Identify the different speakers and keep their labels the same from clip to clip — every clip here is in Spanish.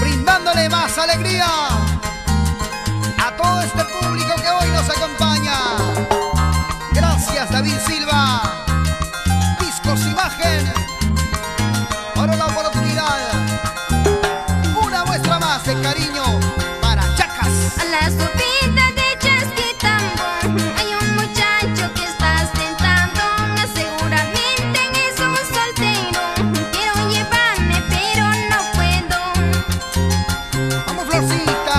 Speaker 1: brindándole más alegría a todo este público que hoy nos acompaña. Gracias, David Silva, Discos Imagen, por la oportunidad. Una muestra más de cariño para Chacas.
Speaker 2: A la subida de Chasquitambón hay un muchacho que estás tentando. Seguramente es un soltero. Quiero llevarme pero no puedo.
Speaker 1: Vamos, Florcita.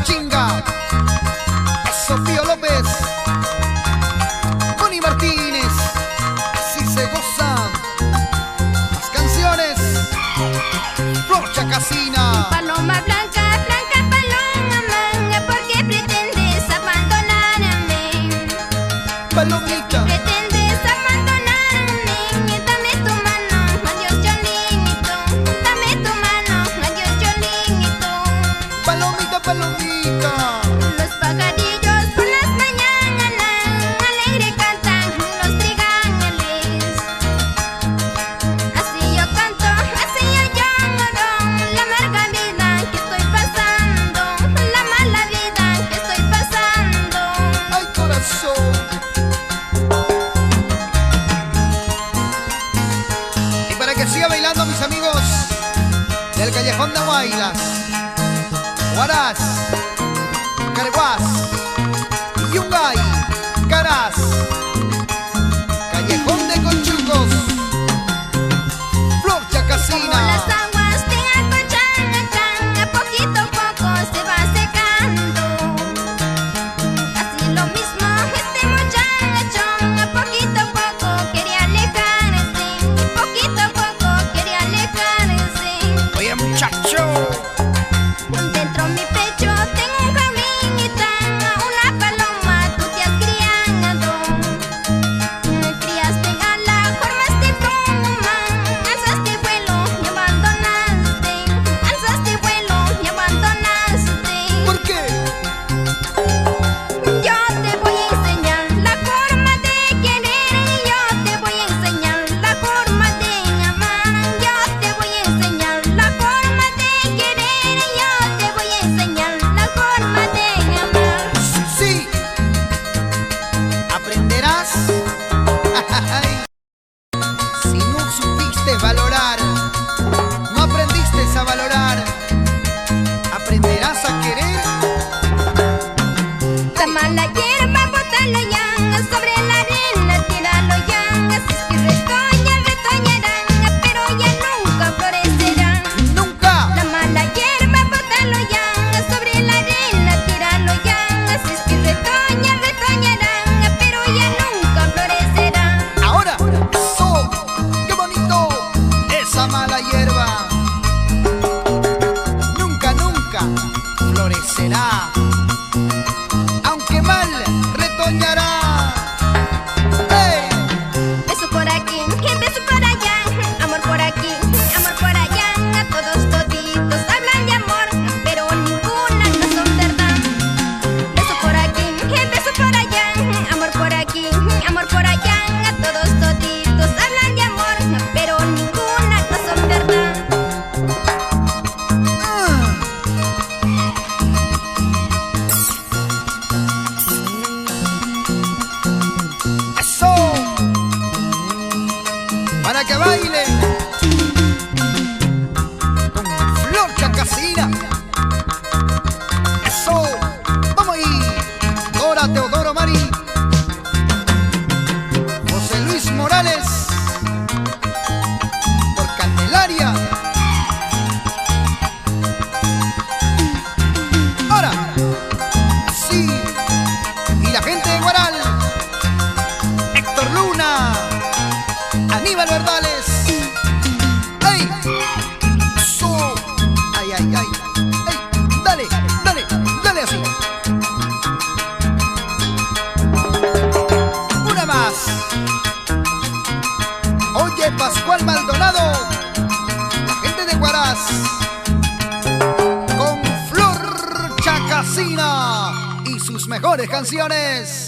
Speaker 1: Chinga, Sofío López, Connie Martínez, así se goza. Las canciones, Flor Chacacina.
Speaker 2: Paloma blanca, blanca paloma manga, ¿por qué pretendes abandonarme?
Speaker 1: Palomita,
Speaker 2: Pretendes abandonarme, dame tu mano, adiós Cholito, dame tu mano, adiós Cholito.
Speaker 1: palomita, palomita.
Speaker 2: Los pajarillos por las mañanas alegre cantan los trigales. Así yo canto, así yo lloro, la amarga vida que estoy pasando, la mala vida que estoy pasando.
Speaker 1: Ay, corazón. Y para que siga bailando mis amigos del Callejón de Huaylas, Huaraz, Carguás, Yungay, Caraz, Callejón de Conchucos, Flor
Speaker 2: Como
Speaker 1: Chacacina.
Speaker 2: las aguas de Acochanga, poquito a poco se va secando. Así lo mismo este muchacho, a poquito a poco quería alejarse, y poquito a poco quería alejarse.
Speaker 1: Oye, muchacho.
Speaker 2: Dentro mi pecho tengo un camita, una paloma tú te has criado. Criaste a la formaste pluma, alzaste vuelo y abandonaste, alzaste vuelo y abandonaste.
Speaker 1: ¿Por qué?
Speaker 2: Yo te voy a enseñar la forma de querer, yo te voy a enseñar la forma de amar, yo te voy a enseñar la forma de querer, yo te voy a enseñar la forma de amar.
Speaker 1: Sí, aprenderás. Si no supiste valorar, no aprendiste a valorar, aprenderás a querer.
Speaker 2: La mala hierba bótalo ya, sobre la arena tíralo ya, si es que retoñarán, pero ya nunca florecerán.
Speaker 1: Nunca.
Speaker 2: La mala hierba bótalo ya, sobre la arena tíralo ya, si es que retoñarán, pero ya nunca florecerán.
Speaker 1: Ahora, eso, qué bonito, esa mala hierba. Nunca, nunca florecerá. Aunque mal retoñará. ¡Ey!
Speaker 2: Beso por aquí, beso por allá, amor por aquí, amor por allá, todos toditos hablan de amor, pero ninguna no son verdad. Beso por aquí, beso por allá, amor por aquí, amor por allá, todos toditos hablan de amor, pero ninguna no son verdad.
Speaker 1: ¡Eso! Para que baile con Flor Chacacina. ¡Eso! ¡Vamos ahí! Dora Teodoro Mari, José Luis Morales, por Candelaria. Ahora, sí. Y la gente de Guaral, Héctor Luna, Aníbal Verdales. ¡Ey! ¡Eso! ¡Ay, ay, ay! ¡Ey! ¡Dale, dale, dale así! Una más. Oye, Pascual Maldonado, la gente de Huaraz, con Flor Chacacina y sus mejores canciones.